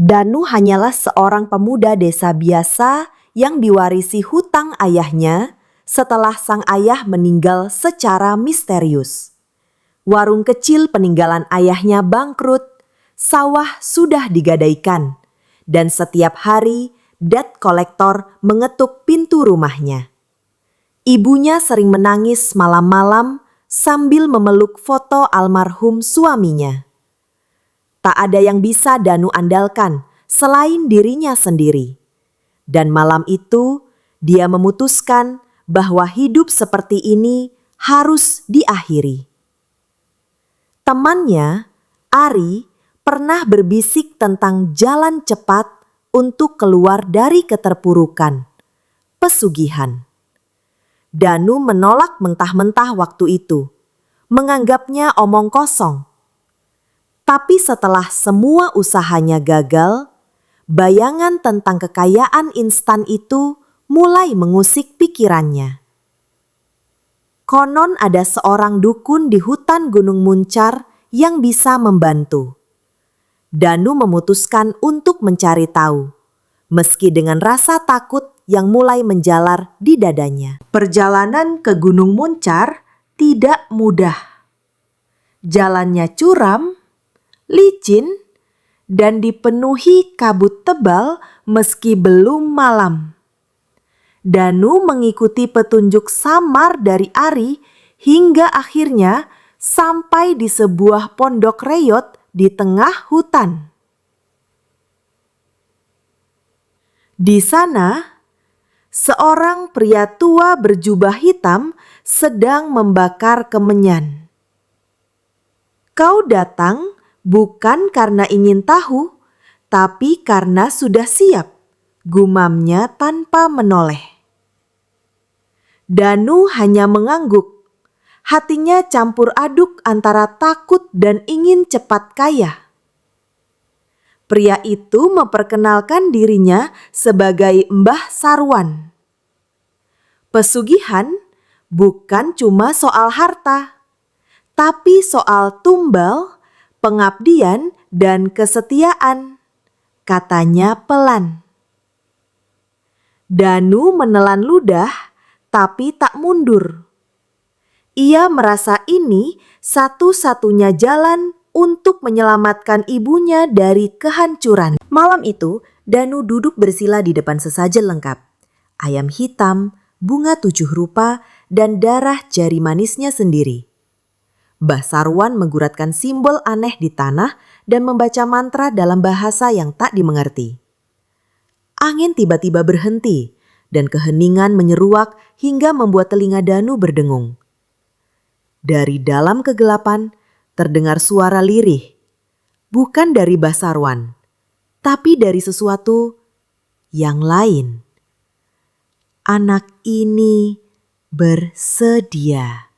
Danu hanyalah seorang pemuda desa biasa yang diwarisi hutang ayahnya setelah sang ayah meninggal secara misterius. Warung kecil peninggalan ayahnya bangkrut, sawah sudah digadaikan, dan setiap hari debt collector mengetuk pintu rumahnya. Ibunya sering menangis malam-malam sambil memeluk foto almarhum suaminya. Tak ada yang bisa Danu andalkan selain dirinya sendiri. Dan malam itu dia memutuskan bahwa hidup seperti ini harus diakhiri. Temannya, Ari, pernah berbisik tentang jalan cepat untuk keluar dari keterpurukan, pesugihan. Danu menolak mentah-mentah waktu itu, menganggapnya omong kosong. Tapi setelah semua usahanya gagal, bayangan tentang kekayaan instan itu mulai mengusik pikirannya. Konon ada seorang dukun di hutan Gunung Muncar yang bisa membantu. Danu memutuskan untuk mencari tahu, meski dengan rasa takut yang mulai menjalar di dadanya. Perjalanan ke Gunung Muncar tidak mudah. Jalannya curam, licin, dan dipenuhi kabut tebal meski belum malam. Danu mengikuti petunjuk samar dari Ari hingga akhirnya sampai di sebuah pondok reyot di tengah hutan. Di sana, seorang pria tua berjubah hitam sedang membakar kemenyan. "Kau datang bukan karena ingin tahu, tapi karena sudah siap," gumamnya tanpa menoleh. Danu hanya mengangguk. Hatinya campur aduk antara takut dan ingin cepat kaya. Pria itu memperkenalkan dirinya sebagai Mbah Sarwan. Pesugihan bukan cuma soal harta, tapi soal tumbal, pengabdian, dan kesetiaan, katanya pelan. Danu menelan ludah, tapi tak mundur. Ia merasa ini satu-satunya jalan untuk menyelamatkan ibunya dari kehancuran. Malam itu, Danu duduk bersila di depan sesajen lengkap. Ayam hitam, bunga 7 rupa, dan darah jari manisnya sendiri. Mbah Sarwan mengguratkan simbol aneh di tanah dan membaca mantra dalam bahasa yang tak dimengerti. Angin tiba-tiba berhenti dan keheningan menyeruak hingga membuat telinga Danu berdengung. Dari dalam kegelapan terdengar suara lirih, bukan dari Mbah Sarwan, tapi dari sesuatu yang lain. "Anak ini bersedia,"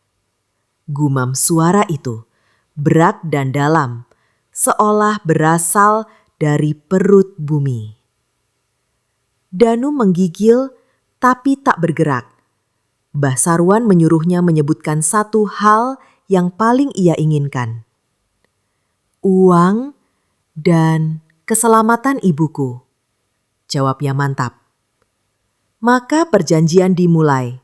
gumam suara itu, berat dan dalam, seolah berasal dari perut bumi. Danu menggigil tapi tak bergerak. Mbah Sarwan menyuruhnya menyebutkan satu hal yang paling ia inginkan. "Uang dan keselamatan ibuku," jawabnya mantap. Maka perjanjian dimulai.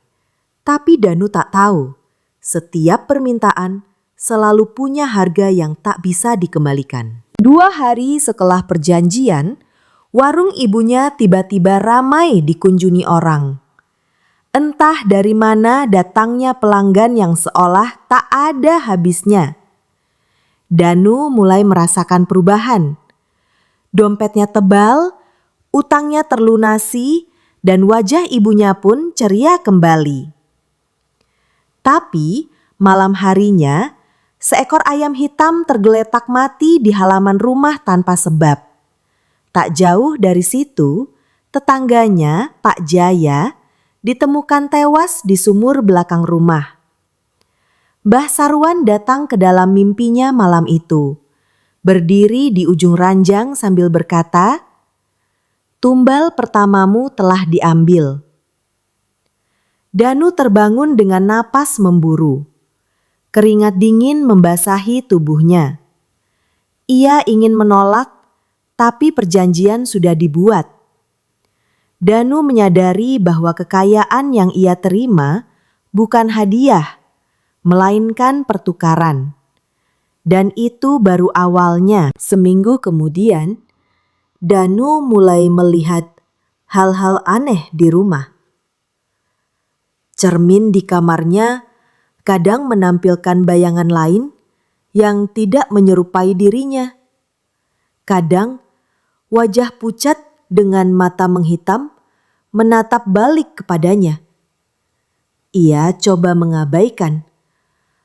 Tapi Danu tak tahu, setiap permintaan selalu punya harga yang tak bisa dikembalikan. 2 hari setelah perjanjian, warung ibunya tiba-tiba ramai dikunjungi orang. Entah dari mana datangnya pelanggan yang seolah tak ada habisnya. Danu mulai merasakan perubahan. Dompetnya tebal, utangnya terlunasi, dan wajah ibunya pun ceria kembali. Tapi malam harinya, seekor ayam hitam tergeletak mati di halaman rumah tanpa sebab. Tak jauh dari situ, tetangganya, Pak Jaya, ditemukan tewas di sumur belakang rumah. Mbah Sarwan datang ke dalam mimpinya malam itu, berdiri di ujung ranjang sambil berkata, "Tumbal pertamamu telah diambil." Danu terbangun dengan napas memburu. Keringat dingin membasahi tubuhnya. Ia ingin menolak, tapi perjanjian sudah dibuat. Danu menyadari bahwa kekayaan yang ia terima bukan hadiah, melainkan pertukaran. Dan itu baru awalnya. Seminggu kemudian, Danu mulai melihat hal-hal aneh di rumah. Cermin di kamarnya kadang menampilkan bayangan lain yang tidak menyerupai dirinya. Kadang wajah pucat dengan mata menghitam menatap balik kepadanya. Ia coba mengabaikan,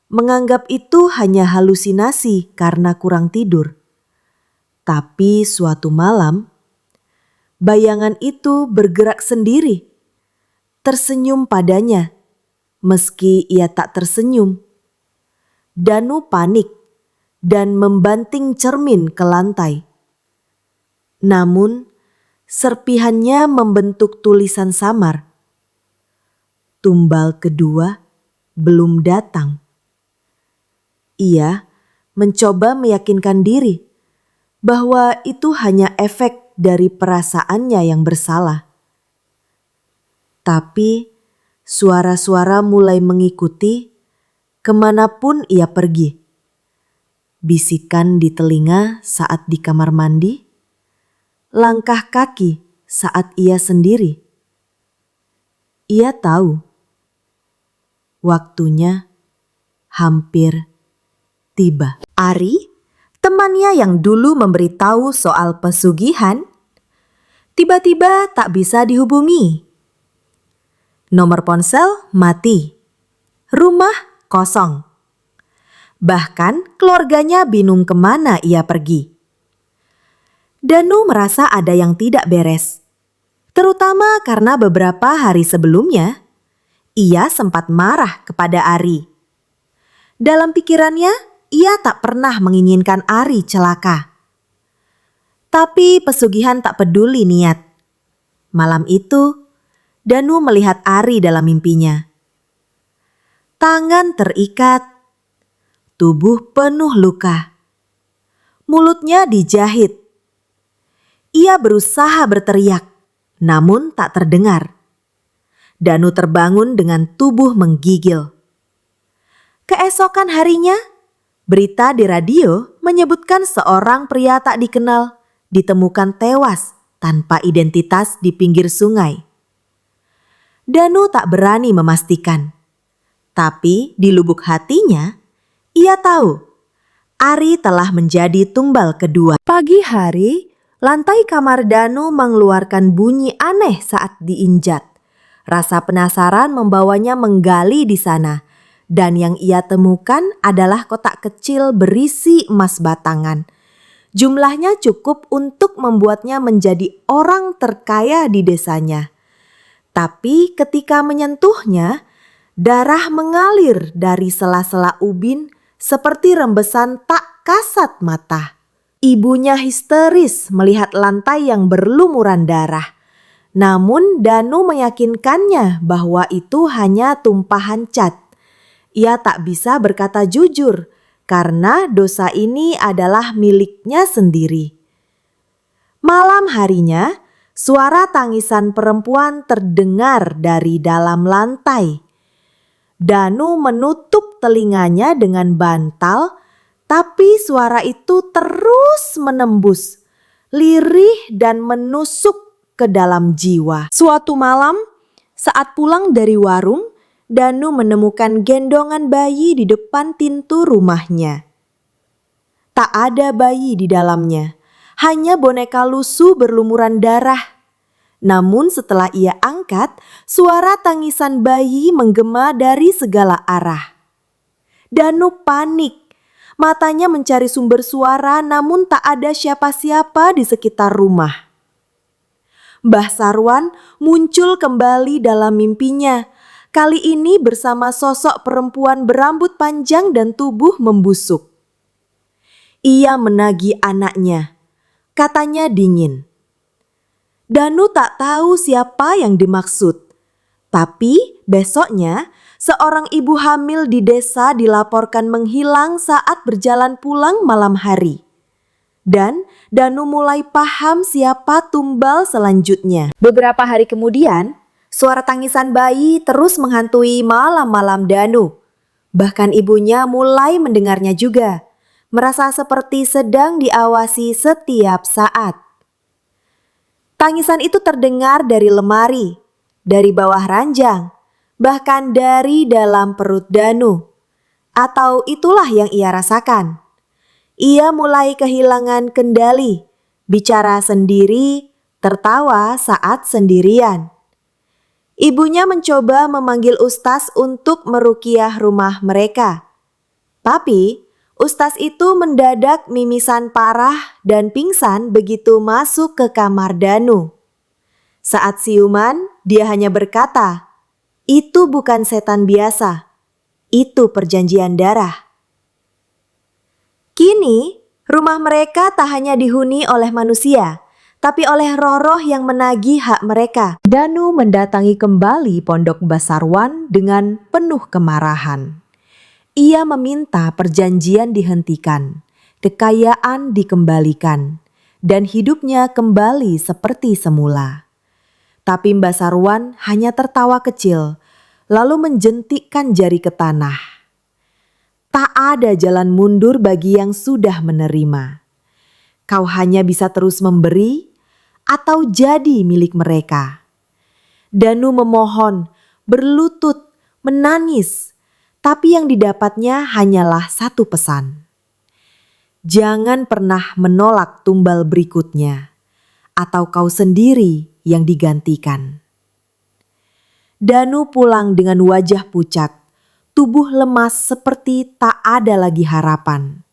menganggap itu hanya halusinasi karena kurang tidur. Tapi suatu malam, bayangan itu bergerak sendiri, tersenyum padanya, meski ia tak tersenyum. Danu panik dan membanting cermin ke lantai. Namun, serpihannya membentuk tulisan samar. Tumbal kedua belum datang. Ia mencoba meyakinkan diri bahwa itu hanya efek dari perasaannya yang bersalah. Tapi suara-suara mulai mengikuti kemanapun ia pergi. Bisikan di telinga saat di kamar mandi, langkah kaki saat ia sendiri. Ia tahu waktunya hampir tiba. Ari, temannya yang dulu memberitahu soal pesugihan, tiba-tiba tak bisa dihubungi. Nomor ponsel mati, rumah kosong. Bahkan keluarganya bingung kemana ia pergi. Danu merasa ada yang tidak beres, terutama karena beberapa hari sebelumnya ia sempat marah kepada Ari. Dalam pikirannya, ia tak pernah menginginkan Ari celaka. Tapi pesugihan tak peduli niat. Malam itu, Danu melihat Ari dalam mimpinya. Tangan terikat, tubuh penuh luka. Mulutnya dijahit. Ia berusaha berteriak, namun tak terdengar. Danu terbangun dengan tubuh menggigil. Keesokan harinya, berita di radio menyebutkan seorang pria tak dikenal ditemukan tewas tanpa identitas di pinggir sungai. Danu tak berani memastikan, tapi di lubuk hatinya, ia tahu Ari telah menjadi tumbal kedua. Pagi hari, lantai kamar Danu mengeluarkan bunyi aneh saat diinjak. Rasa penasaran membawanya menggali di sana, dan yang ia temukan adalah kotak kecil berisi emas batangan. Jumlahnya cukup untuk membuatnya menjadi orang terkaya di desanya. Tapi ketika menyentuhnya, darah mengalir dari sela-sela ubin seperti rembesan tak kasat mata. Ibunya histeris melihat lantai yang berlumuran darah. Namun Danu meyakinkannya bahwa itu hanya tumpahan cat. Ia tak bisa berkata jujur karena dosa ini adalah miliknya sendiri. Malam harinya, suara tangisan perempuan terdengar dari dalam lantai. Danu menutup telinganya dengan bantal, tapi suara itu terus menembus, lirih dan menusuk ke dalam jiwa. Suatu malam, saat pulang dari warung, Danu menemukan gendongan bayi di depan pintu rumahnya. Tak ada bayi di dalamnya, hanya boneka lusuh berlumuran darah. Namun setelah ia angkat, suara tangisan bayi menggema dari segala arah. Danu panik, matanya mencari sumber suara namun tak ada siapa-siapa di sekitar rumah. Mbah Sarwan muncul kembali dalam mimpinya, kali ini bersama sosok perempuan berambut panjang dan tubuh membusuk. Ia menagih anaknya, katanya dingin. Danu tak tahu siapa yang dimaksud, tapi besoknya seorang ibu hamil di desa dilaporkan menghilang saat berjalan pulang malam hari. Dan Danu mulai paham siapa tumbal selanjutnya. Beberapa hari kemudian, suara tangisan bayi terus menghantui malam-malam Danu. Bahkan ibunya mulai mendengarnya juga, merasa seperti sedang diawasi setiap saat. Tangisan itu terdengar dari lemari, dari bawah ranjang, bahkan dari dalam perut Danu. Atau itulah yang ia rasakan. Ia mulai kehilangan kendali, bicara sendiri, tertawa saat sendirian. Ibunya mencoba memanggil ustaz untuk meruqyah rumah mereka. Tapi, ustaz itu mendadak mimisan parah dan pingsan begitu masuk ke kamar Danu. Saat siuman, dia hanya berkata, "Itu bukan setan biasa, itu perjanjian darah." Kini, rumah mereka tak hanya dihuni oleh manusia, tapi oleh roh-roh yang menagih hak mereka. Danu mendatangi kembali pondok Basarwan dengan penuh kemarahan. Ia meminta perjanjian dihentikan, kekayaan dikembalikan, dan hidupnya kembali seperti semula. Tapi Mbak Sarwan hanya tertawa kecil, lalu menjentikkan jari ke tanah. Tak ada jalan mundur bagi yang sudah menerima. Kau hanya bisa terus memberi atau jadi milik mereka. Danu memohon, berlutut, menangis, tapi yang didapatnya hanyalah satu pesan. Jangan pernah menolak tumbal berikutnya, atau kau sendiri yang digantikan. Danu pulang dengan wajah pucat, tubuh lemas seperti tak ada lagi harapan.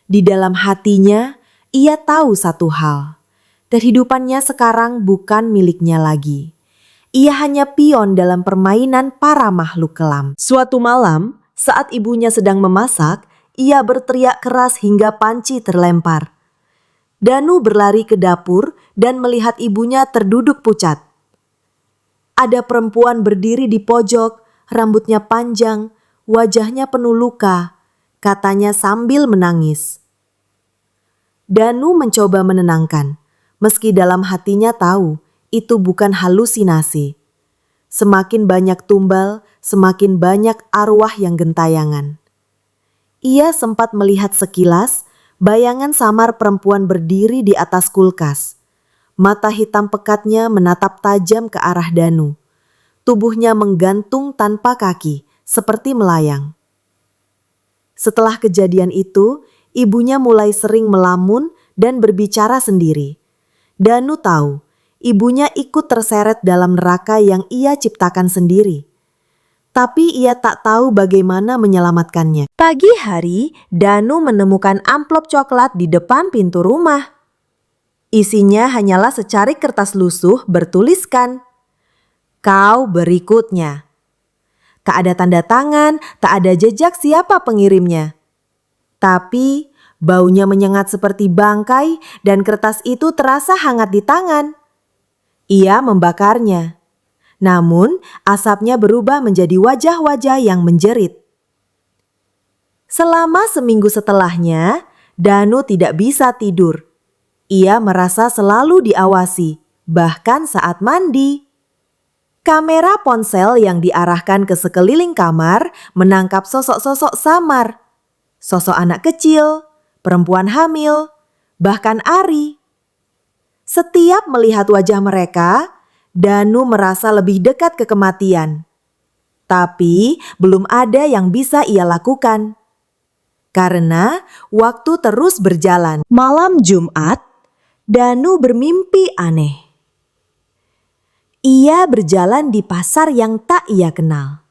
Di dalam hatinya, ia tahu satu hal. Kehidupannya sekarang bukan miliknya lagi. Ia hanya pion dalam permainan para makhluk kelam. Suatu malam, saat ibunya sedang memasak, ia berteriak keras hingga panci terlempar. Danu berlari ke dapur dan melihat ibunya terduduk pucat. Ada perempuan berdiri di pojok, rambutnya panjang, wajahnya penuh luka, katanya sambil menangis. Danu mencoba menenangkan, meski dalam hatinya tahu itu bukan halusinasi. Semakin banyak tumbal, semakin banyak arwah yang gentayangan. Ia sempat melihat sekilas bayangan samar perempuan berdiri di atas kulkas. Mata hitam pekatnya menatap tajam ke arah Danu. Tubuhnya menggantung tanpa kaki, seperti melayang. Setelah kejadian itu, ibunya mulai sering melamun dan berbicara sendiri. Danu tahu, ibunya ikut terseret dalam neraka yang ia ciptakan sendiri. Tapi ia tak tahu bagaimana menyelamatkannya. Pagi hari, Danu menemukan amplop coklat di depan pintu rumah. Isinya hanyalah secarik kertas lusuh bertuliskan, "Kau berikutnya." Tak ada tanda tangan, tak ada jejak siapa pengirimnya. Tapi baunya menyengat seperti bangkai dan kertas itu terasa hangat di tangan. Ia membakarnya. Namun asapnya berubah menjadi wajah-wajah yang menjerit. Selama seminggu setelahnya, Danu tidak bisa tidur. Ia merasa selalu diawasi, bahkan saat mandi. Kamera ponsel yang diarahkan ke sekeliling kamar menangkap sosok-sosok samar. Sosok anak kecil, perempuan hamil, bahkan Ari. Setiap melihat wajah mereka, Danu merasa lebih dekat ke kematian. Tapi belum ada yang bisa ia lakukan. Karena waktu terus berjalan. Malam Jumat, Danu bermimpi aneh. Ia berjalan di pasar yang tak ia kenal.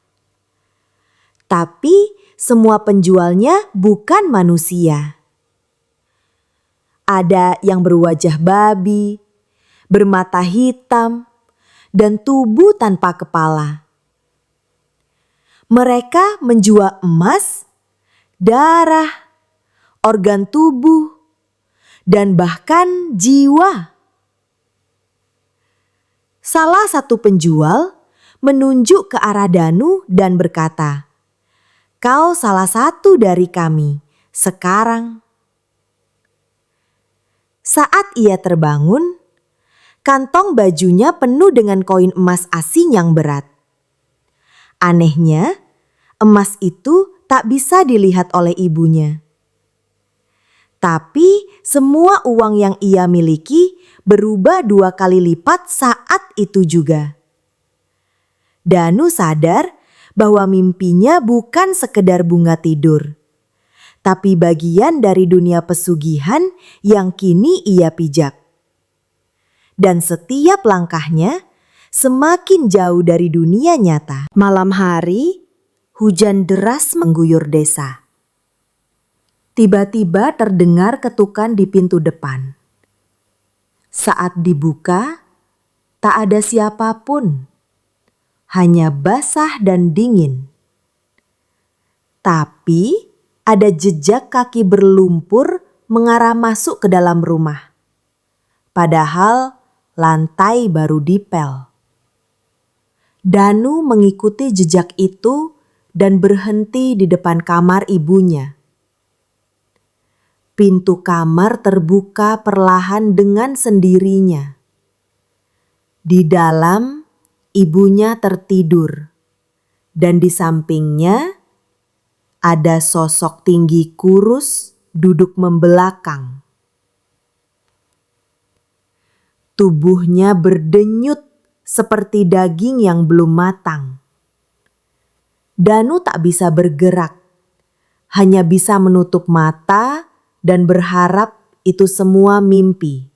Tapi semua penjualnya bukan manusia. Ada yang berwajah babi, bermata hitam, dan tubuh tanpa kepala. Mereka menjual emas, darah, organ tubuh, dan bahkan jiwa. Salah satu penjual menunjuk ke arah Danu dan berkata, "Kau salah satu dari kami sekarang." Saat ia terbangun, kantong bajunya penuh dengan koin emas asing yang berat. Anehnya, emas itu tak bisa dilihat oleh ibunya. Tapi semua uang yang ia miliki berubah 2 kali lipat saat itu juga. Danu sadar bahwa mimpinya bukan sekedar bunga tidur, tapi bagian dari dunia pesugihan yang kini ia pijak. Dan setiap langkahnya semakin jauh dari dunia nyata. Malam hari, hujan deras mengguyur desa. Tiba-tiba terdengar ketukan di pintu depan. Saat dibuka, tak ada siapapun, hanya basah dan dingin. Tapi ada jejak kaki berlumpur mengarah masuk ke dalam rumah. Padahal lantai baru dipel. Danu mengikuti jejak itu dan berhenti di depan kamar ibunya. Pintu kamar terbuka perlahan dengan sendirinya. Di dalam, ibunya tertidur, dan di sampingnya ada sosok tinggi kurus duduk membelakang. Tubuhnya berdenyut seperti daging yang belum matang. Danu tak bisa bergerak, hanya bisa menutup mata dan berharap itu semua mimpi.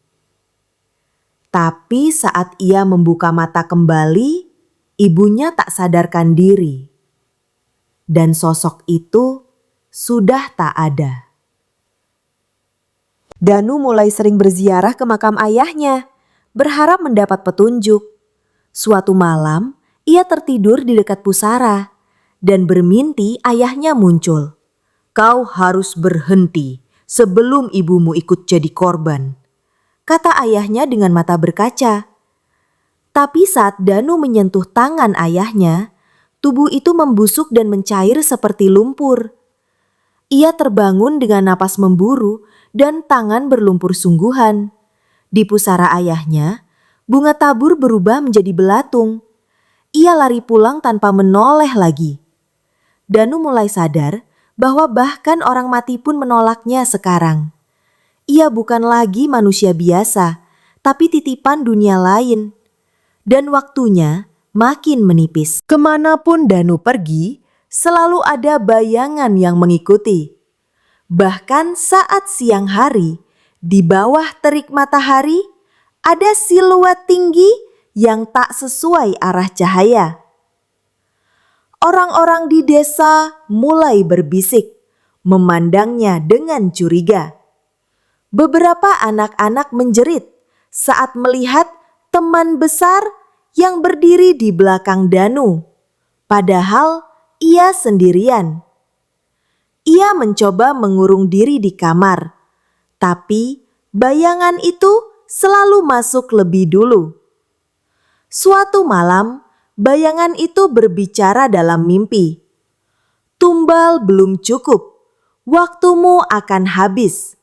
Tapi saat ia membuka mata kembali, ibunya tak sadarkan diri. Dan sosok itu sudah tak ada. Danu mulai sering berziarah ke makam ayahnya, berharap mendapat petunjuk. Suatu malam, ia tertidur di dekat pusara dan bermimpi ayahnya muncul. "Kau harus berhenti sebelum ibumu ikut jadi korban," kata ayahnya dengan mata berkaca. Tapi saat Danu menyentuh tangan ayahnya, tubuh itu membusuk dan mencair seperti lumpur. Ia terbangun dengan napas memburu dan tangan berlumpur sungguhan. Di pusara ayahnya, bunga tabur berubah menjadi belatung. Ia lari pulang tanpa menoleh lagi. Danu mulai sadar bahwa bahkan orang mati pun menolaknya sekarang. Ia bukan lagi manusia biasa, tapi titipan dunia lain. Dan waktunya makin menipis. Kemanapun Danu pergi, selalu ada bayangan yang mengikuti. Bahkan saat siang hari, di bawah terik matahari, ada siluet tinggi yang tak sesuai arah cahaya. Orang-orang di desa mulai berbisik, memandangnya dengan curiga. Beberapa anak-anak menjerit saat melihat teman besar yang berdiri di belakang Danu, padahal ia sendirian. Ia mencoba mengurung diri di kamar, tapi bayangan itu selalu masuk lebih dulu. Suatu malam, bayangan itu berbicara dalam mimpi. "Tumbal belum cukup, waktumu akan habis."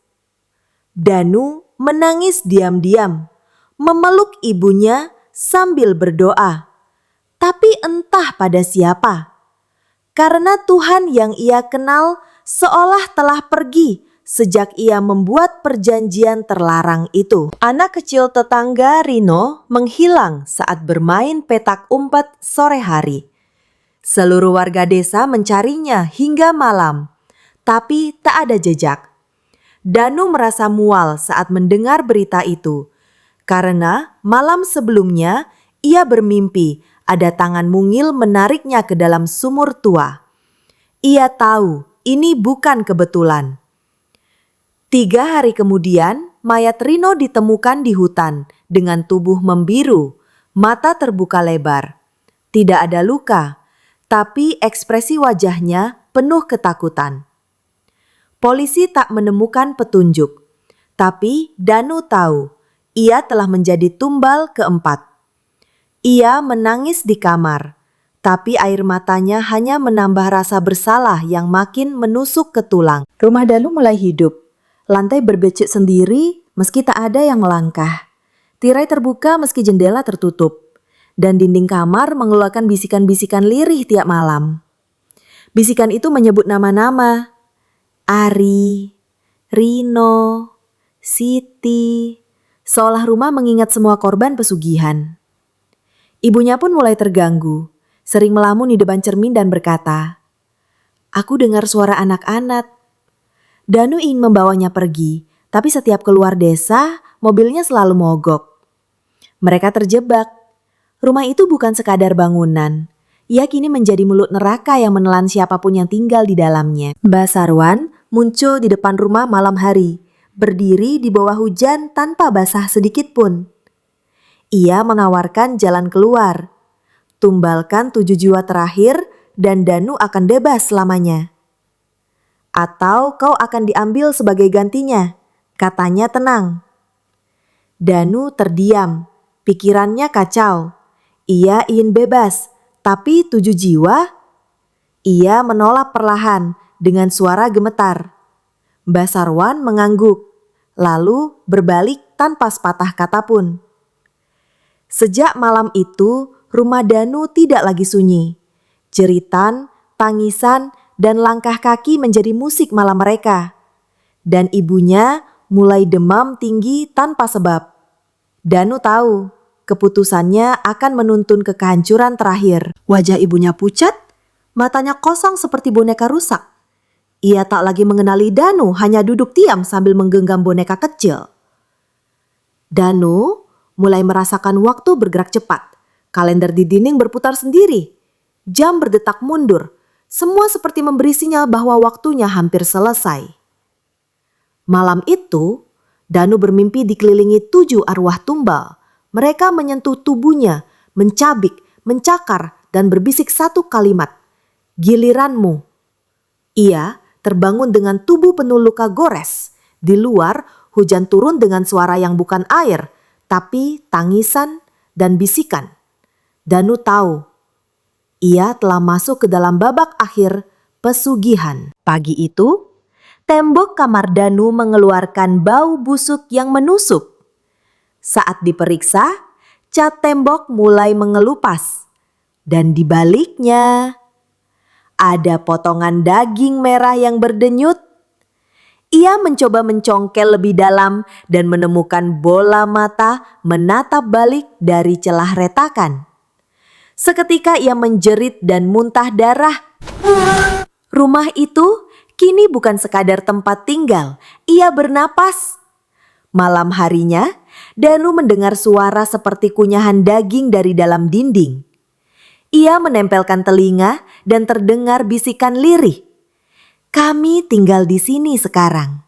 Danu menangis diam-diam, memeluk ibunya sambil berdoa. Tapi entah pada siapa. Karena Tuhan yang ia kenal seolah telah pergi sejak ia membuat perjanjian terlarang itu. Anak kecil tetangga Rino menghilang saat bermain petak umpet sore hari. Seluruh warga desa mencarinya hingga malam, tapi tak ada jejak. Danu merasa mual saat mendengar berita itu, karena malam sebelumnya ia bermimpi ada tangan mungil menariknya ke dalam sumur tua. Ia tahu ini bukan kebetulan. 3 hari kemudian, mayat Rino ditemukan di hutan dengan tubuh membiru, mata terbuka lebar. Tidak ada luka, tapi ekspresi wajahnya penuh ketakutan. Polisi tak menemukan petunjuk, tapi Danu tahu ia telah menjadi tumbal keempat. Ia menangis di kamar, tapi air matanya hanya menambah rasa bersalah yang makin menusuk ke tulang. Rumah Danu mulai hidup. Lantai berbecek sendiri, meski tak ada yang melangkah. Tirai terbuka meski jendela tertutup. Dan dinding kamar mengeluarkan bisikan-bisikan lirih tiap malam. Bisikan itu menyebut nama-nama. Ari, Rino, Siti, seolah rumah mengingat semua korban pesugihan. Ibunya pun mulai terganggu, sering melamun di depan cermin dan berkata, "Aku dengar suara anak-anak." Danu ingin membawanya pergi, tapi setiap keluar desa, mobilnya selalu mogok. Mereka terjebak. Rumah itu bukan sekadar bangunan. Ia kini menjadi mulut neraka yang menelan siapapun yang tinggal di dalamnya. Mbak Sarwan muncul di depan rumah malam hari, berdiri di bawah hujan tanpa basah sedikit pun. Ia menawarkan jalan keluar. Tumbalkan 7 jiwa terakhir dan Danu akan bebas selamanya. Atau kau akan diambil sebagai gantinya, katanya tenang. Danu terdiam, pikirannya kacau. Ia ingin bebas, tapi 7 jiwa? Ia menolak perlahan dengan suara gemetar. Mbak Sarwan mengangguk, lalu berbalik tanpa sepatah kata pun. Sejak malam itu, rumah Danu tidak lagi sunyi. Jeritan, tangisan, dan langkah kaki menjadi musik malam mereka. Dan ibunya mulai demam tinggi tanpa sebab. Danu tahu, keputusannya akan menuntun ke kehancuran terakhir. Wajah ibunya pucat, matanya kosong seperti boneka rusak. Ia tak lagi mengenali Danu, hanya duduk diam sambil menggenggam boneka kecil. Danu mulai merasakan waktu bergerak cepat. Kalender di dinding berputar sendiri. Jam berdetak mundur. Semua seperti memberi sinyal bahwa waktunya hampir selesai. Malam itu, Danu bermimpi dikelilingi 7 arwah tumbal. Mereka menyentuh tubuhnya, mencabik, mencakar, dan berbisik satu kalimat. "Giliranmu." Ia terbangun dengan tubuh penuh luka gores. Di luar, hujan turun dengan suara yang bukan air, tapi tangisan dan bisikan. Danu tahu, ia telah masuk ke dalam babak akhir pesugihan. Pagi itu, tembok kamar Danu mengeluarkan bau busuk yang menusuk. Saat diperiksa, cat tembok mulai mengelupas. Dan di baliknya, ada potongan daging merah yang berdenyut. Ia mencoba mencongkel lebih dalam dan menemukan bola mata menatap balik dari celah retakan. Seketika ia menjerit dan muntah darah. Rumah itu kini bukan sekadar tempat tinggal, ia bernapas. Malam harinya, Danu mendengar suara seperti kunyahan daging dari dalam dinding. Ia menempelkan telinga dan terdengar bisikan lirih. "Kami tinggal di sini sekarang."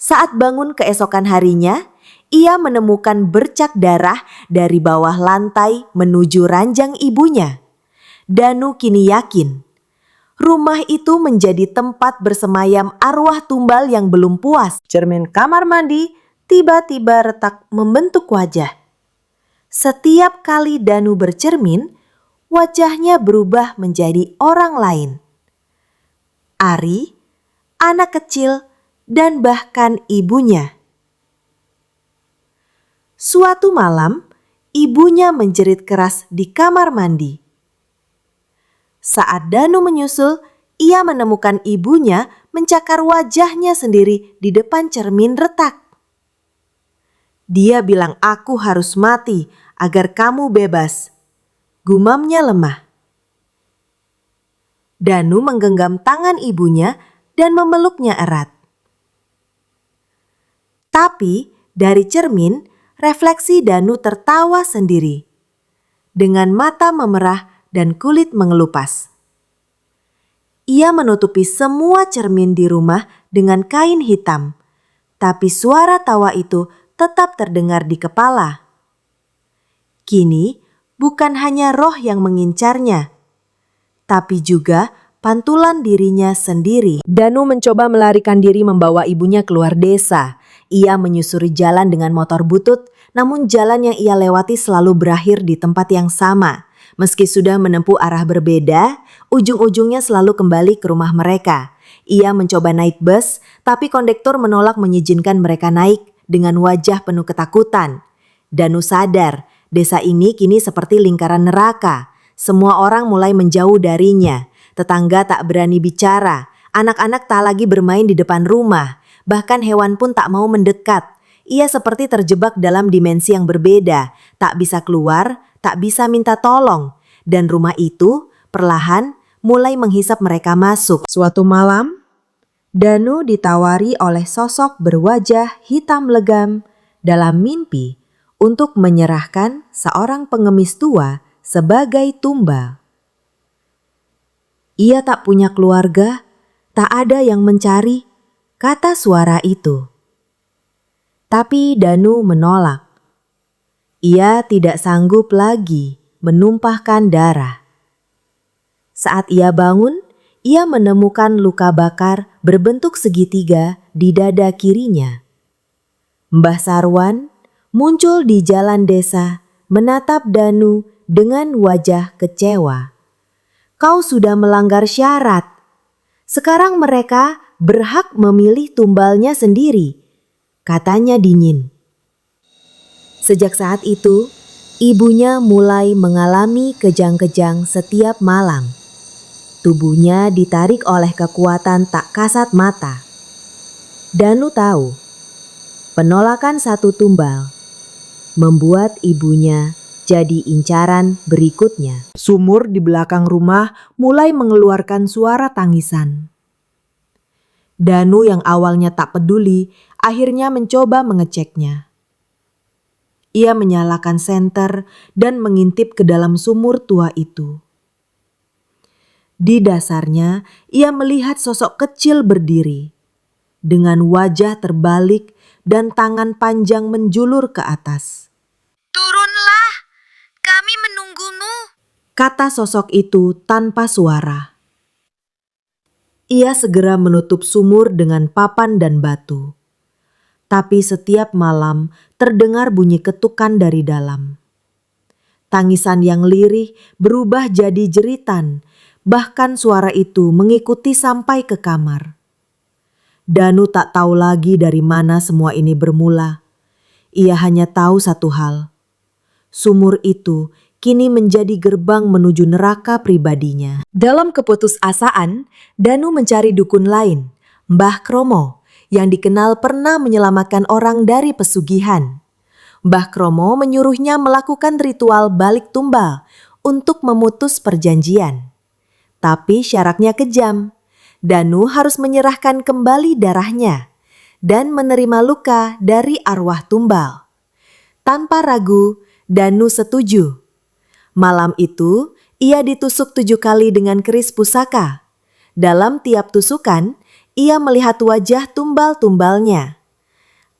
Saat bangun keesokan harinya, ia menemukan bercak darah dari bawah lantai menuju ranjang ibunya. Danu kini yakin, rumah itu menjadi tempat bersemayam arwah tumbal yang belum puas. Cermin kamar mandi tiba-tiba retak membentuk wajah. Setiap kali Danu bercermin, wajahnya berubah menjadi orang lain. Ari, anak kecil, dan bahkan ibunya. Suatu malam, ibunya menjerit keras di kamar mandi. Saat Danu menyusul, ia menemukan ibunya mencakar wajahnya sendiri di depan cermin retak. "Dia bilang aku harus mati agar kamu bebas," gumamnya lemah. Danu menggenggam tangan ibunya dan memeluknya erat. Tapi dari cermin, refleksi Danu tertawa sendiri. Dengan mata memerah dan kulit mengelupas. Ia menutupi semua cermin di rumah dengan kain hitam. Tapi suara tawa itu tetap terdengar di kepala. Kini bukan hanya roh yang mengincarnya, tapi juga pantulan dirinya sendiri. Danu mencoba melarikan diri membawa ibunya keluar desa. Ia menyusuri jalan dengan motor butut, namun jalan yang ia lewati selalu berakhir di tempat yang sama. Meski sudah menempuh arah berbeda, ujung-ujungnya selalu kembali ke rumah mereka. Ia mencoba naik bus, tapi kondektur menolak mengizinkan mereka naik dengan wajah penuh ketakutan. Danu sadar, desa ini kini seperti lingkaran neraka. Semua orang mulai menjauh darinya. Tetangga tak berani bicara. Anak-anak tak lagi bermain di depan rumah. Bahkan hewan pun tak mau mendekat. Ia seperti terjebak dalam dimensi yang berbeda. Tak bisa keluar, tak bisa minta tolong. Dan rumah itu perlahan mulai menghisap mereka masuk. Suatu malam, Danu ditawari oleh sosok berwajah hitam legam dalam mimpi untuk menyerahkan seorang pengemis tua sebagai tumbal. Ia tak punya keluarga, tak ada yang mencari, kata suara itu. Tapi Danu menolak. Ia tidak sanggup lagi menumpahkan darah. Saat ia bangun, ia menemukan luka bakar berbentuk segitiga di dada kirinya. Mbah Sarwan muncul di jalan desa menatap Danu dengan wajah kecewa. Kau sudah melanggar syarat. Sekarang mereka berhak memilih tumbalnya sendiri, katanya dingin. Sejak saat itu, ibunya mulai mengalami kejang-kejang setiap malam. Tubuhnya ditarik oleh kekuatan tak kasat mata. Danu tahu, penolakan satu tumbal membuat ibunya jadi incaran berikutnya. Sumur di belakang rumah mulai mengeluarkan suara tangisan. Danu yang awalnya tak peduli, akhirnya mencoba mengeceknya. Ia menyalakan senter dan mengintip ke dalam sumur tua itu. Di dasarnya, ia melihat sosok kecil berdiri, dengan wajah terbalik dan tangan panjang menjulur ke atas. Turunlah, kami menunggumu, kata sosok itu tanpa suara. Ia segera menutup sumur dengan papan dan batu. Tapi setiap malam terdengar bunyi ketukan dari dalam. Tangisan yang lirih berubah jadi jeritan. Bahkan suara itu mengikuti sampai ke kamar. Danu tak tahu lagi dari mana semua ini bermula. Ia hanya tahu satu hal. Sumur itu kini menjadi gerbang menuju neraka pribadinya. Dalam keputusasaan, Danu mencari dukun lain, Mbah Kromo, yang dikenal pernah menyelamatkan orang dari pesugihan. Mbah Kromo menyuruhnya melakukan ritual balik tumbal untuk memutus perjanjian. Tapi syaratnya kejam. Danu harus menyerahkan kembali darahnya dan menerima luka dari arwah tumbal. Tanpa ragu, Danu setuju. Malam itu, ia ditusuk 7 kali dengan keris pusaka. Dalam tiap tusukan, ia melihat wajah tumbal-tumbalnya.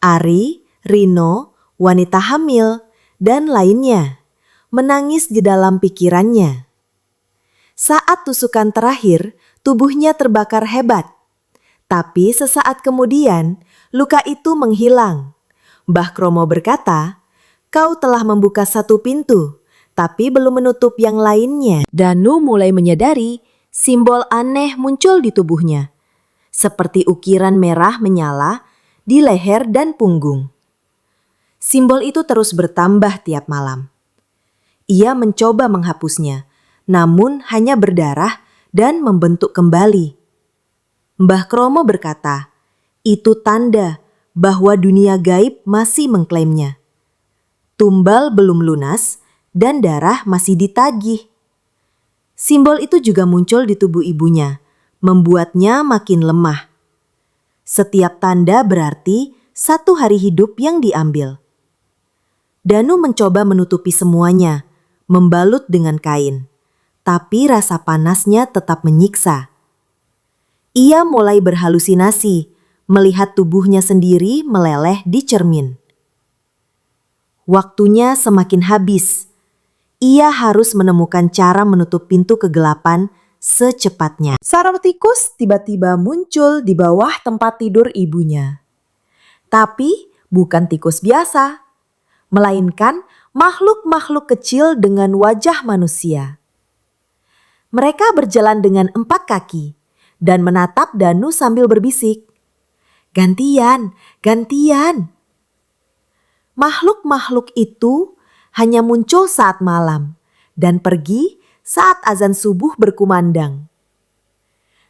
Ari, Rino, wanita hamil, dan lainnya menangis di dalam pikirannya. Saat tusukan terakhir, tubuhnya terbakar hebat. Tapi sesaat kemudian, luka itu menghilang. Mbah Kromo berkata, "Kau telah membuka satu pintu, tapi belum menutup yang lainnya." Danu mulai menyadari simbol aneh muncul di tubuhnya, seperti ukiran merah menyala di leher dan punggung. Simbol itu terus bertambah tiap malam. Ia mencoba menghapusnya, namun hanya berdarah dan membentuk kembali. Mbah Kromo berkata, itu tanda bahwa dunia gaib masih mengklaimnya. Tumbal belum lunas dan darah masih ditagih. Simbol itu juga muncul di tubuh ibunya, membuatnya makin lemah. Setiap tanda berarti satu hari hidup yang diambil. Danu mencoba menutupi semuanya, membalut dengan kain. Tapi rasa panasnya tetap menyiksa. Ia mulai berhalusinasi, melihat tubuhnya sendiri meleleh di cermin. Waktunya semakin habis. Ia harus menemukan cara menutup pintu kegelapan secepatnya. Sarang tikus tiba-tiba muncul di bawah tempat tidur ibunya. Tapi bukan tikus biasa, melainkan makhluk-makhluk kecil dengan wajah manusia. Mereka berjalan dengan 4 kaki dan menatap Danu sambil berbisik. Gantian, gantian. Makhluk-makhluk itu hanya muncul saat malam dan pergi saat azan subuh berkumandang.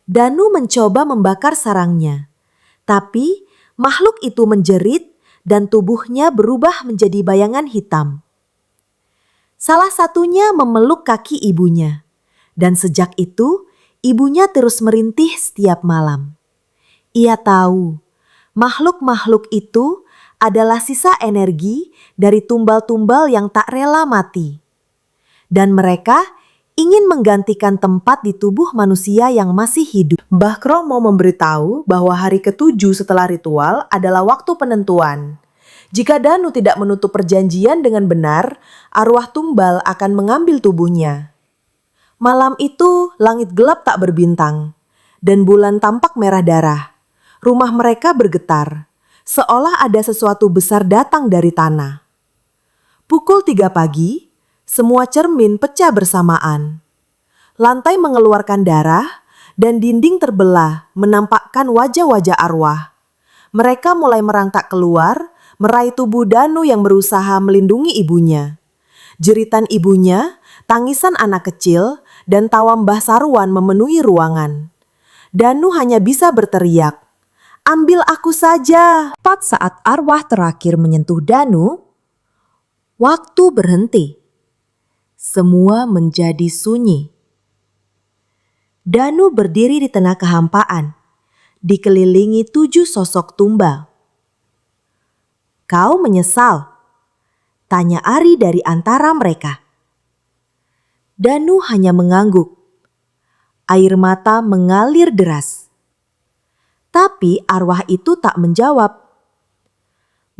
Danu mencoba membakar sarangnya, tapi makhluk itu menjerit dan tubuhnya berubah menjadi bayangan hitam. Salah satunya memeluk kaki ibunya, dan sejak itu ibunya terus merintih setiap malam. Ia tahu makhluk-makhluk itu adalah sisa energi dari tumbal-tumbal yang tak rela mati. Dan mereka ingin menggantikan tempat di tubuh manusia yang masih hidup. Mbah Kro mau memberitahu bahwa hari ketujuh setelah ritual adalah waktu penentuan. Jika Danu tidak menutup perjanjian dengan benar, arwah tumbal akan mengambil tubuhnya. Malam itu langit gelap tak berbintang, dan bulan tampak merah darah. Rumah mereka bergetar, seolah ada sesuatu besar datang dari tanah. Pukul 3 pagi, semua cermin pecah bersamaan. Lantai mengeluarkan darah dan dinding terbelah menampakkan wajah-wajah arwah. Mereka mulai merangkak keluar, meraih tubuh Danu yang berusaha melindungi ibunya. Jeritan ibunya, tangisan anak kecil, dan tawa Mbah Saruan memenuhi ruangan. Danu hanya bisa berteriak, "Ambil aku saja!" Tepat saat arwah terakhir menyentuh Danu, waktu berhenti. Semua menjadi sunyi. Danu berdiri di tengah kehampaan, dikelilingi 7 sosok tumbal. "Kau menyesal?" tanya Ari dari antara mereka. Danu hanya mengangguk. Air mata mengalir deras. Tapi arwah itu tak menjawab.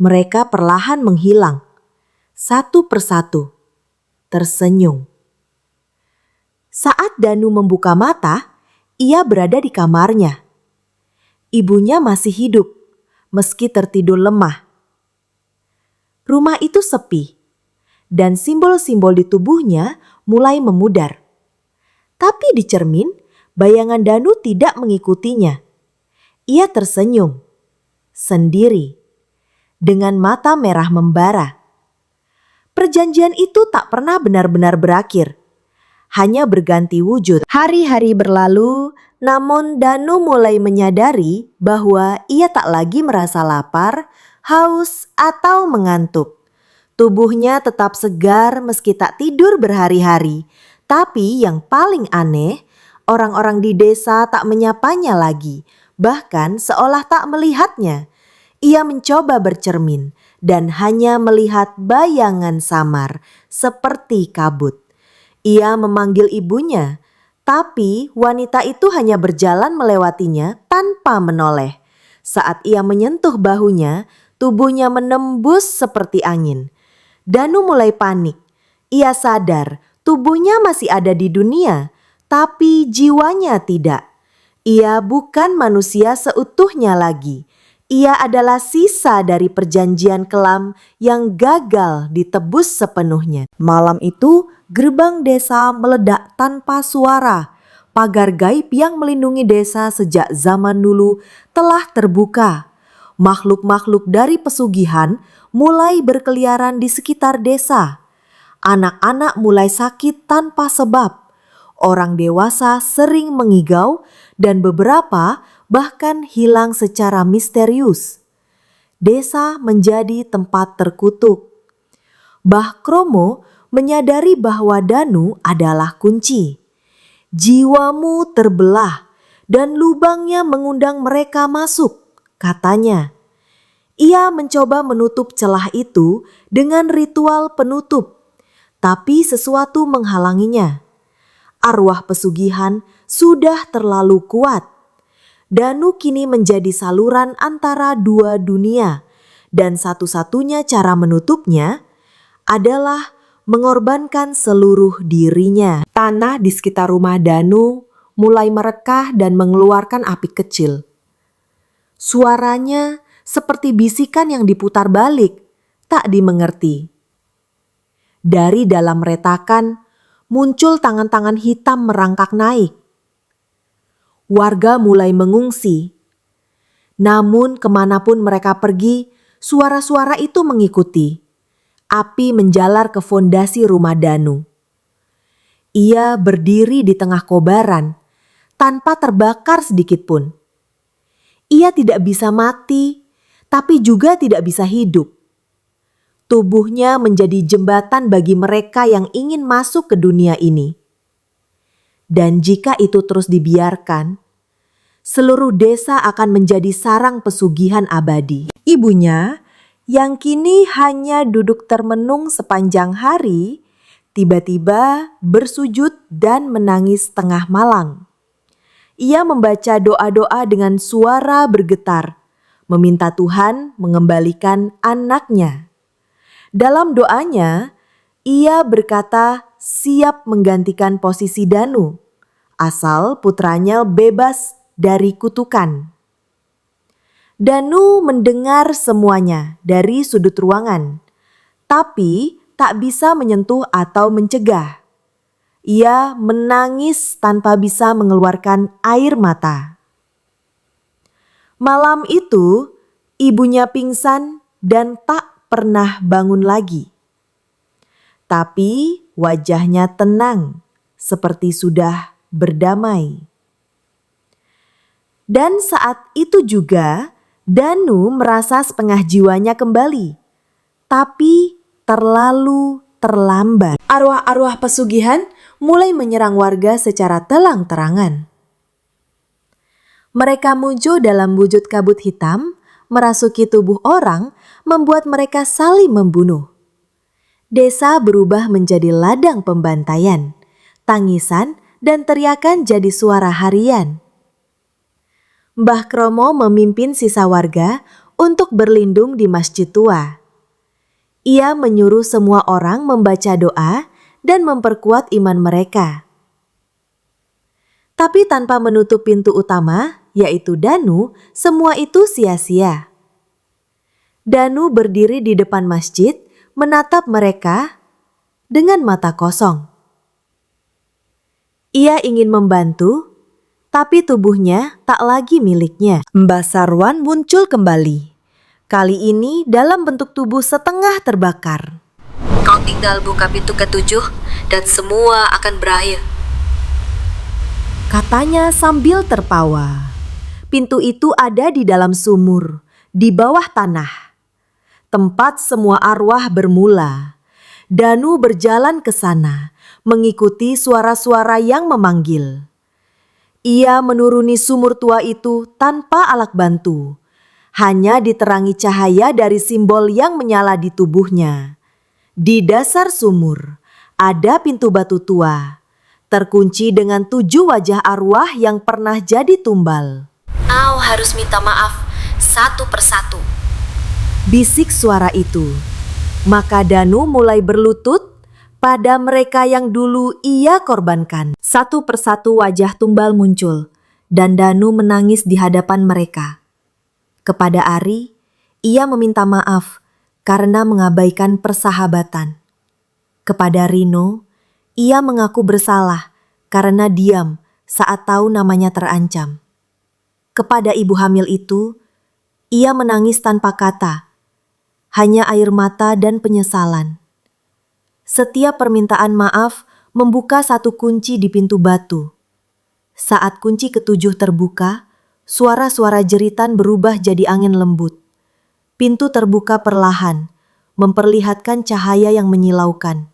Mereka perlahan menghilang, satu persatu, tersenyum. Saat Danu membuka mata, ia berada di kamarnya. Ibunya masih hidup, meski tertidur lemah. Rumah itu sepi, dan simbol-simbol di tubuhnya mulai memudar. Tapi di cermin, bayangan Danu tidak mengikutinya. Ia tersenyum, sendiri, dengan mata merah membara. Perjanjian itu tak pernah benar-benar berakhir, hanya berganti wujud. Hari-hari berlalu, namun Danu mulai menyadari bahwa ia tak lagi merasa lapar, haus, atau mengantuk. Tubuhnya tetap segar meski tak tidur berhari-hari. Tapi yang paling aneh, orang-orang di desa tak menyapanya lagi, bahkan seolah tak melihatnya. Ia mencoba bercermin dan hanya melihat bayangan samar seperti kabut. Ia memanggil ibunya, tapi wanita itu hanya berjalan melewatinya tanpa menoleh. Saat ia menyentuh bahunya, tubuhnya menembus seperti angin. Danu mulai panik. Ia sadar tubuhnya masih ada di dunia, tapi jiwanya tidak. Ia bukan manusia seutuhnya lagi. Ia adalah sisa dari perjanjian kelam yang gagal ditebus sepenuhnya. Malam itu, gerbang desa meledak tanpa suara. Pagar gaib yang melindungi desa sejak zaman dulu telah terbuka. Makhluk-makhluk dari pesugihan mulai berkeliaran di sekitar desa. Anak-anak mulai sakit tanpa sebab. Orang dewasa sering mengigau dan beberapa bahkan hilang secara misterius. Desa menjadi tempat terkutuk. Mbah Kromo menyadari bahwa Danu adalah kunci. Jiwamu terbelah dan lubangnya mengundang mereka masuk, katanya. Ia mencoba menutup celah itu dengan ritual penutup. Tapi sesuatu menghalanginya. Arwah pesugihan sudah terlalu kuat. Danu kini menjadi saluran antara dua dunia, dan satu-satunya cara menutupnya adalah mengorbankan seluruh dirinya. Tanah di sekitar rumah Danu mulai merekah dan mengeluarkan api kecil. Suaranya seperti bisikan yang diputar balik, tak dimengerti. Dari dalam retakan, muncul tangan-tangan hitam merangkak naik. Warga mulai mengungsi. Namun kemanapun mereka pergi, suara-suara itu mengikuti. Api menjalar ke fondasi rumah Danu. Ia berdiri di tengah kobaran, tanpa terbakar sedikit pun. Ia tidak bisa mati, tapi juga tidak bisa hidup. Tubuhnya menjadi jembatan bagi mereka yang ingin masuk ke dunia ini. Dan jika itu terus dibiarkan, seluruh desa akan menjadi sarang pesugihan abadi. Ibunya, yang kini hanya duduk termenung sepanjang hari, tiba-tiba bersujud dan menangis tengah malam. Ia membaca doa-doa dengan suara bergetar, meminta Tuhan mengembalikan anaknya. Dalam doanya, ia berkata siap menggantikan posisi Danu, asal putranya bebas dari kutukan. Danu mendengar semuanya dari sudut ruangan, tapi tak bisa menyentuh atau mencegah. Ia menangis tanpa bisa mengeluarkan air mata. Malam itu, ibunya pingsan dan tak pernah bangun lagi. Tapi wajahnya tenang, seperti sudah berdamai. Dan saat itu juga, Danu merasa setengah jiwanya kembali, tapi terlalu terlambat. Arwah-arwah pesugihan mulai menyerang warga secara terang-terangan. Mereka muncul dalam wujud kabut hitam, merasuki tubuh orang, membuat mereka saling membunuh. Desa berubah menjadi ladang pembantaian, tangisan dan teriakan jadi suara harian. Mbah Kromo memimpin sisa warga untuk berlindung di masjid tua. Ia menyuruh semua orang membaca doa dan memperkuat iman mereka. Tapi tanpa menutup pintu utama, yaitu Danu, semua itu sia-sia. Danu berdiri di depan masjid, menatap mereka dengan mata kosong. Ia ingin membantu, tapi tubuhnya tak lagi miliknya. Mbah Sarwan muncul kembali. Kali ini dalam bentuk tubuh setengah terbakar. Kau tinggal buka pintu ke-7 dan semua akan berakhir. Katanya sambil tertawa. Pintu itu ada di dalam sumur, di bawah tanah. Tempat semua arwah bermula. Danu berjalan ke sana, mengikuti suara-suara yang memanggil. Ia menuruni sumur tua itu tanpa alat bantu. Hanya diterangi cahaya dari simbol yang menyala di tubuhnya. Di dasar sumur ada pintu batu tua, terkunci dengan 7 wajah arwah yang pernah jadi tumbal. Kau harus minta maaf satu persatu. Bisik suara itu. Maka Danu mulai berlutut pada mereka yang dulu ia korbankan. Satu persatu wajah tumbal muncul, dan Danu menangis di hadapan mereka. Kepada Ari, ia meminta maaf karena mengabaikan persahabatan. Kepada Rino, ia mengaku bersalah karena diam saat tahu namanya terancam. Kepada ibu hamil itu, ia menangis tanpa kata, hanya air mata dan penyesalan. Setiap permintaan maaf membuka satu kunci di pintu batu. Saat kunci ke-7 terbuka, suara-suara jeritan berubah jadi angin lembut. Pintu terbuka perlahan, memperlihatkan cahaya yang menyilaukan.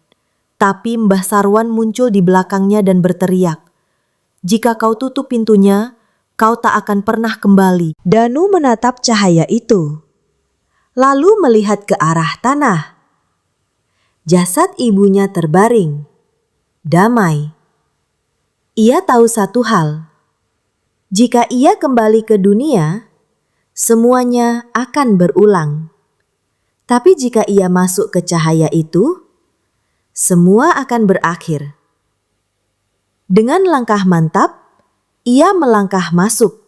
Tapi Mbah Sarwan muncul di belakangnya dan berteriak, "Jika kau tutup pintunya, kau tak akan pernah kembali." Danu menatap cahaya itu, lalu melihat ke arah tanah. Jasad ibunya terbaring, damai. Ia tahu satu hal, jika ia kembali ke dunia, semuanya akan berulang. Tapi jika ia masuk ke cahaya itu, semua akan berakhir. Dengan langkah mantap, ia melangkah masuk,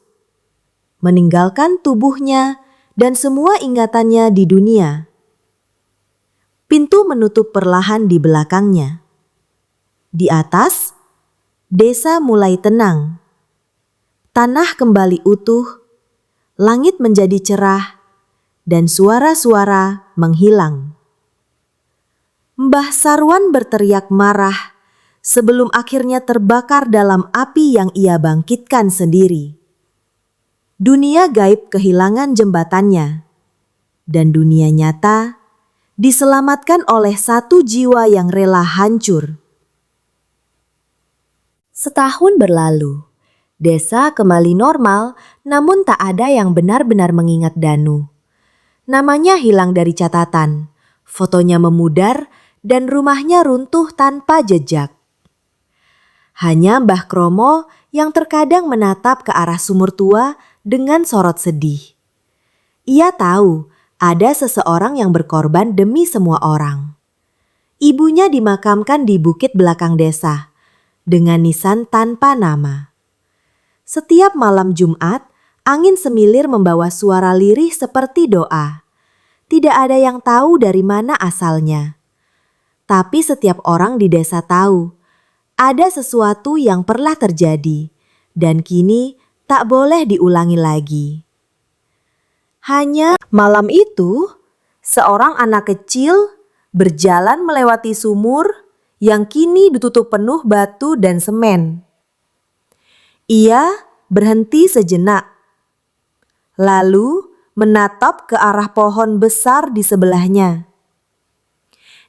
meninggalkan tubuhnya dan semua ingatannya di dunia. Pintu menutup perlahan di belakangnya. Di atas, desa mulai tenang. Tanah kembali utuh, langit menjadi cerah, dan suara-suara menghilang. Mbah Sarwan berteriak marah sebelum akhirnya terbakar dalam api yang ia bangkitkan sendiri. Dunia gaib kehilangan jembatannya, dan dunia nyata diselamatkan oleh satu jiwa yang rela hancur. Setahun berlalu, desa kembali normal, namun tak ada yang benar-benar mengingat Danu. Namanya hilang dari catatan, fotonya memudar, dan rumahnya runtuh tanpa jejak. Hanya Mbah Kromo yang terkadang menatap ke arah sumur tua dengan sorot sedih. Ia tahu ada seseorang yang berkorban demi semua orang. Ibunya dimakamkan di bukit belakang desa dengan nisan tanpa nama. Setiap malam Jumat, angin semilir membawa suara lirih seperti doa. Tidak ada yang tahu dari mana asalnya. Tapi setiap orang di desa tahu, ada sesuatu yang pernah terjadi, dan kini tak boleh diulangi lagi. Hanya malam itu, seorang anak kecil berjalan melewati sumur yang kini ditutup penuh batu dan semen. Ia berhenti sejenak, lalu menatap ke arah pohon besar di sebelahnya.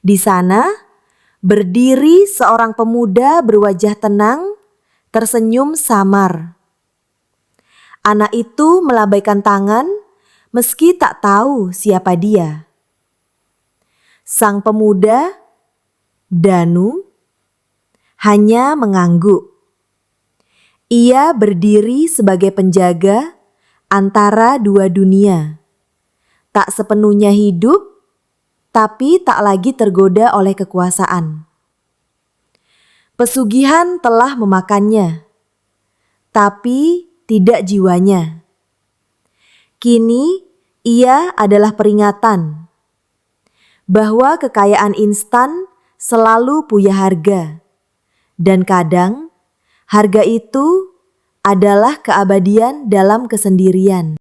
Di sana, berdiri seorang pemuda berwajah tenang, tersenyum samar. Anak itu melambaikan tangan meski tak tahu siapa dia. Sang pemuda, Danu, hanya mengangguk. Ia berdiri sebagai penjaga antara dua dunia. Tak sepenuhnya hidup, tapi tak lagi tergoda oleh kekuasaan. Pesugihan telah memakannya, tapi tidak jiwanya. Kini ia adalah peringatan bahwa kekayaan instan selalu punya harga, dan kadang harga itu adalah keabadian dalam kesendirian.